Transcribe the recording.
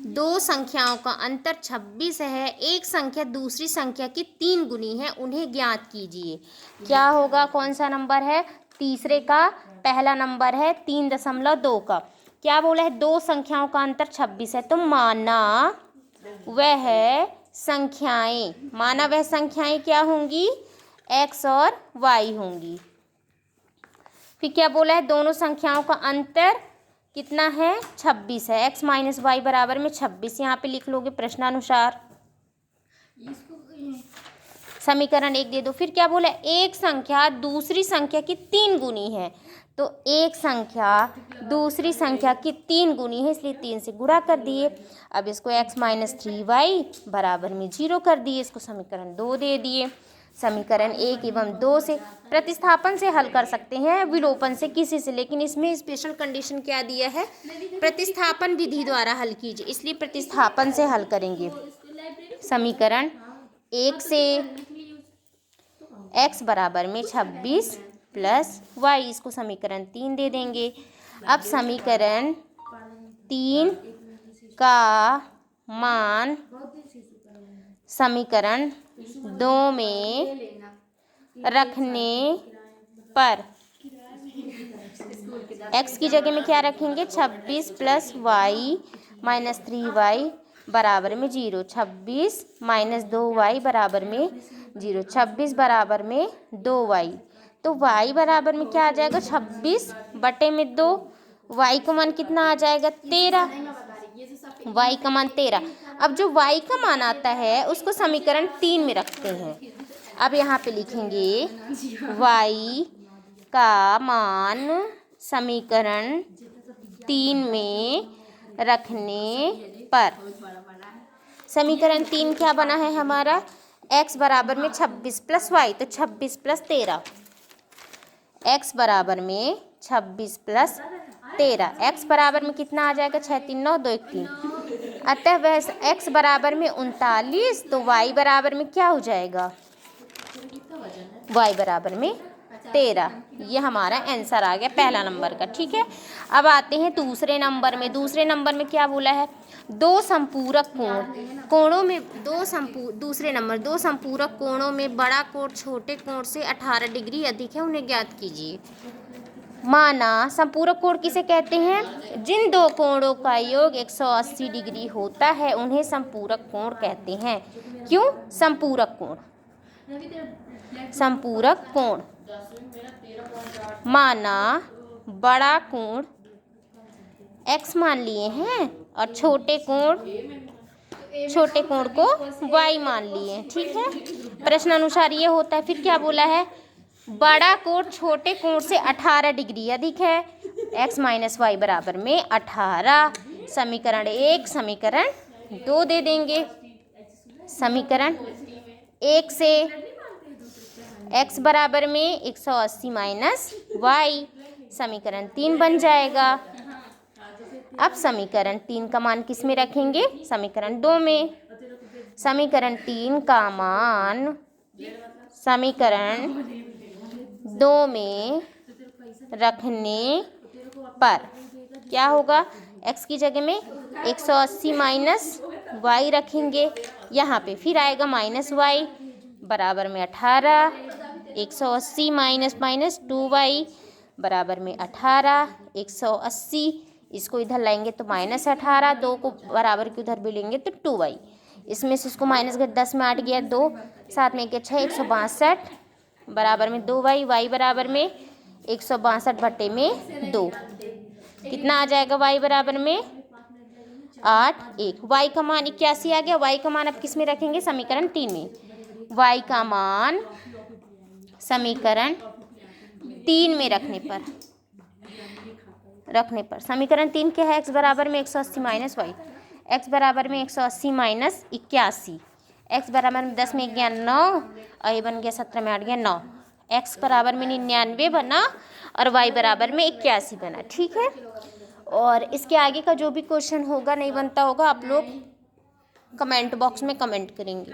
दो संख्याओं का अंतर 26 है, एक संख्या दूसरी संख्या की 3 गुनी है, उन्हें ज्ञात कीजिए। क्या होगा? कौन सा नंबर है? तीसरे का पहला नंबर है 3.2 का। क्या बोला है? दो संख्याओं का अंतर 26 है, तो माना वह संख्याएं क्या होंगी? x और y होंगी। फिर क्या बोला है? दोनों संख्याओं का अंतर कितना है? 26 है। x माइनस वाई बराबर में 26 यहाँ पे लिख लोगे प्रश्नानुसार। समीकरण 1 दे दो। फिर क्या बोला? एक संख्या दूसरी संख्या की 3 गुनी है, तो एक संख्या दूसरी संख्या की 3 गुनी है, इसलिए 3 से गुणा कर दिए। अब इसको x माइनस 3y बराबर में 0 कर दिए, इसको समीकरण 2 दे दिए। समीकरण 1 एवं 2 से प्रतिस्थापन से हल कर सकते हैं, विलोपन से किसी से, लेकिन इसमें स्पेशल कंडीशन क्या दिया है? प्रतिस्थापन विधि द्वारा हल कीजिए, इसलिए प्रतिस्थापन से हल करेंगे। समीकरण 1 से x बराबर में 26 प्लस y, इसको समीकरण 3 दे देंगे। अब समीकरण 3 का मान समीकरण 2 में रखने पर x की जगह में क्या रखेंगे? 26 प्लस y माइनस 3y बराबर में 0। 26 माइनस 2y बराबर में 0। 26 बराबर में 2y, तो y बराबर में क्या आ जाएगा? 26 बटे में 2। y का मान कितना आ जाएगा? 13। y का मान 13। अब जो y का मान आता है उसको समीकरण 3 में रखते हैं। अब यहाँ पे लिखेंगे y का मान समीकरण 3 में रखने पर समीकरण 3 क्या बना है हमारा? x बराबर में 26 प्लस y, तो 26 प्लस 13। x बराबर में 26 प्लस 13। x बराबर में कितना आ जाएगा? 6 3 9 2 1 3। अतः वह x बराबर में 39, तो y बराबर में क्या हो जाएगा? y बराबर में 13। ये हमारा आंसर आ गया पहला नंबर का। ठीक है, अब आते हैं दूसरे नंबर में। दूसरे नंबर में क्या बोला है? दो संपूरक कोणों में दो संपूरक कोणों में बड़ा कोण छोटे कोण से 18 डिग्री अधिक है, उन्हें ज्ञात कीजिए। माना संपूरक कोण किसे कहते हैं? जिन दो कोणों का योग 180 डिग्री होता है उन्हें संपूरक कोण कहते हैं। क्यों संपूरक कोण? संपूरक कोण माना बड़ा कोण x मान लिए हैं और छोटे कोण को y मान लिए। ठीक है, प्रश्न अनुसार ये होता है। फिर क्या बोला है? बड़ा कोण छोटे कोण से 18 डिग्री अधिक है, x माइनस वाई बराबर में 18। समीकरण 1 समीकरण 2 दे देंगे। समीकरण 1 से x बराबर में 180 माइनस वाई, समीकरण 3 बन जाएगा। अब समीकरण 3 का मान किस में रखेंगे? समीकरण 2 में। समीकरण 3 का मान समीकरण 2 में रखने पर क्या होगा? x की जगह में 180 माइनस वाई रखेंगे यहाँ पे, फिर आएगा माइनस वाई बराबर में 18। 180 माइनस माइनस 2y बराबर में 18। 180 इसको इधर लाएंगे तो माइनस 18, 2 को बराबर के उधर भी लेंगे तो 2y। इसमें से इसको माइनस कर 10 में 8 गया 2, 7 में 1 6, 162 बराबर में 2y। y बराबर में 162 बटे में 2, कितना आ जाएगा? y बराबर में 8 1। y का मान 81 आ गया। y का मान अब किस में रखेंगे? समीकरण 3 में। y का मान समीकरण 3 में रखने पर समीकरण 3 क्या है? x बराबर में 180 माइनस वाई, x बराबर में 180 माइनस 81, x बराबर में 10 में गया 9 और ये बन गया 17 में 8 गया 9। x बराबर में 99 बना और y बराबर में 81 बना। ठीक है, और इसके आगे का जो भी क्वेश्चन होगा नहीं बनता होगा आप लोग कमेंट बॉक्स में कमेंट करेंगे।